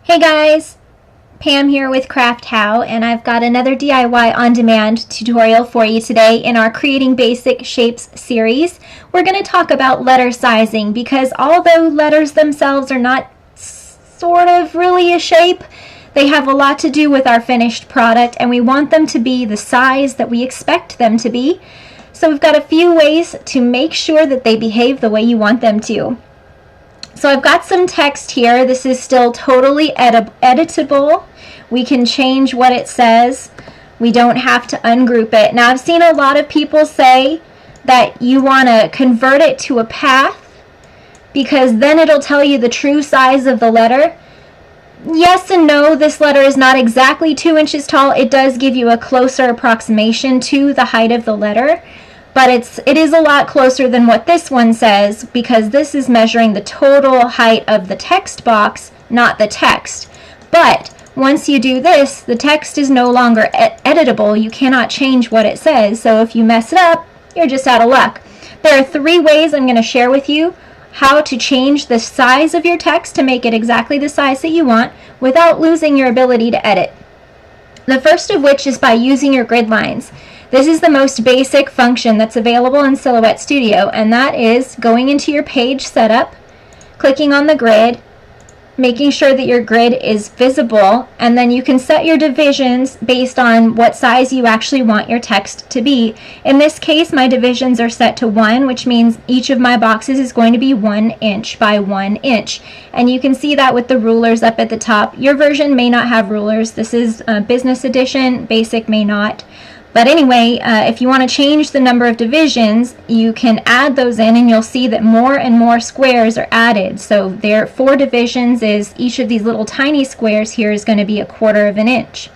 Hey guys, Pam here with CraftHow, and I've got another DIY on-demand tutorial for you today in our Creating Basic Shapes series. We're going to talk about letter sizing because although letters themselves are not sort of really a shape, they have a lot to do with our finished product, and we want them to be the size that we expect them to be. So we've got a few ways to make sure that they behave the way you want them to. So I've got some text here. This is still totally editable. We can change what it says. We don't have to ungroup it. Now I've seen a lot of people say that you want to convert it to a path because then it'll tell you the true size of the letter. Yes and no, this letter is not exactly 2 inches tall. It does give you a closer approximation to the height of the letter. But it is a lot closer than what this one says because this is measuring the total height of the text box, not the text. But once you do this, the text is no longer editable. You cannot change what it says. So if you mess it up, you're just out of luck. There are 3 ways I'm going to share with you how to change the size of your text to make it exactly the size that you want without losing your ability to edit. The first of which is by using your grid lines. This is the most basic function that's available in Silhouette Studio, and that is going into your page setup, clicking on the grid, making sure that your grid is visible, and then you can set your divisions based on what size you actually want your text to be. In this case, my divisions are set to 1, which means each of my boxes is going to be 1 inch by 1 inch. And you can see that with the rulers up at the top. Your version may not have rulers. This is Business Edition, Basic may not. But anyway, if you want to change the number of divisions, you can add those in and you'll see that more and more squares are added. So there 4 divisions is each of these little tiny squares here is going to be 1/4 of an inch.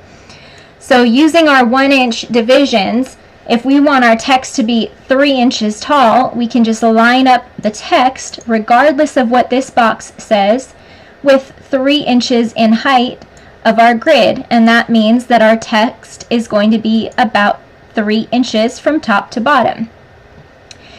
So using our 1 inch divisions, if we want our text to be 3 inches tall, we can just line up the text, regardless of what this box says, with 3 inches in height of our grid, and that means that our text is going to be about 3 inches from top to bottom.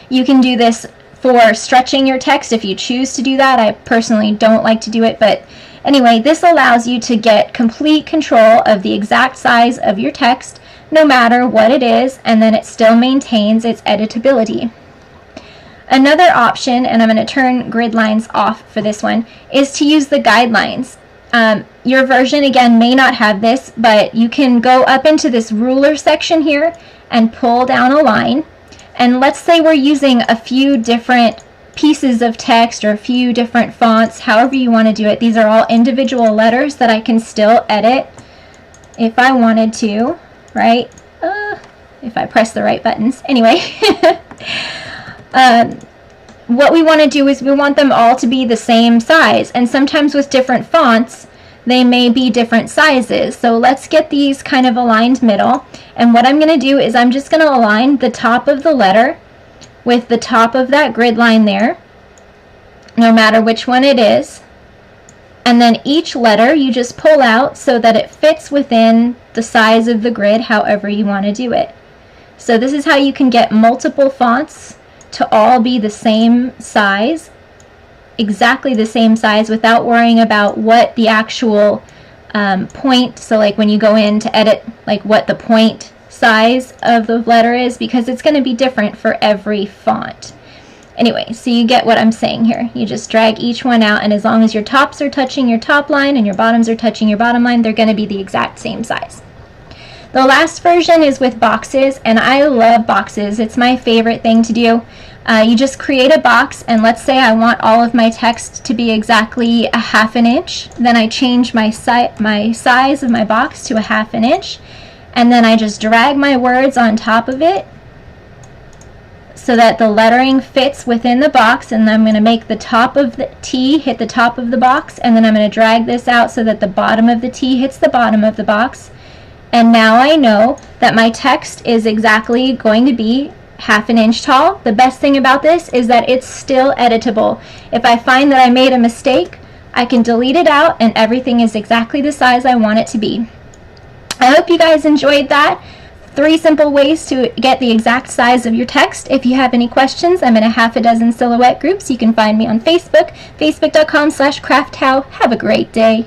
You can do this for stretching your text if you choose to do that. I personally don't like to do it, but anyway, this allows you to get complete control of the exact size of your text no matter what it is, and then it still maintains its editability. Another option, and I'm going to turn grid lines off for this one, is to use the guidelines. Your version, again, may not have this, but you can go up into this ruler section here and pull down a line. And let's say we're using a few different pieces of text or a few different fonts, however you want to do it. These are all individual letters that I can still edit if I wanted to, right? If I press the right buttons. Anyway. What we want to do is we want them all to be the same size, and sometimes with different fonts they may be different sizes. So let's get these kind of aligned middle, and what I'm going to do is I'm just going to align the top of the letter with the top of that grid line there, no matter which one it is, and then each letter you just pull out so that it fits within the size of the grid however you want to do it. So this is how you can get multiple fonts to all be the same size, exactly the same size, without worrying about what the actual point, so like when you go in to edit, like what the point size of the letter is, because it's going to be different for every font. Anyway, so you get what I'm saying here. You just drag each one out, and as long as your tops are touching your top line and your bottoms are touching your bottom line, they're going to be the exact same size. The last version is with boxes, and I love boxes. It's my favorite thing to do. You just create a box, and let's say I want all of my text to be exactly 1/2 inch. Then I change my size of my box to 1/2 inch, and then I just drag my words on top of it so that the lettering fits within the box, and then I'm going to make the top of the T hit the top of the box, and then I'm going to drag this out so that the bottom of the T hits the bottom of the box. And now I know that my text is exactly going to be 1/2 inch tall. The best thing about this is that it's still editable. If I find that I made a mistake, I can delete it out and everything is exactly the size I want it to be. I hope you guys enjoyed that. 3 simple ways to get the exact size of your text. If you have any questions, I'm in a 6 Silhouette groups. You can find me on Facebook, facebook.com/CraftHow. Have a great day.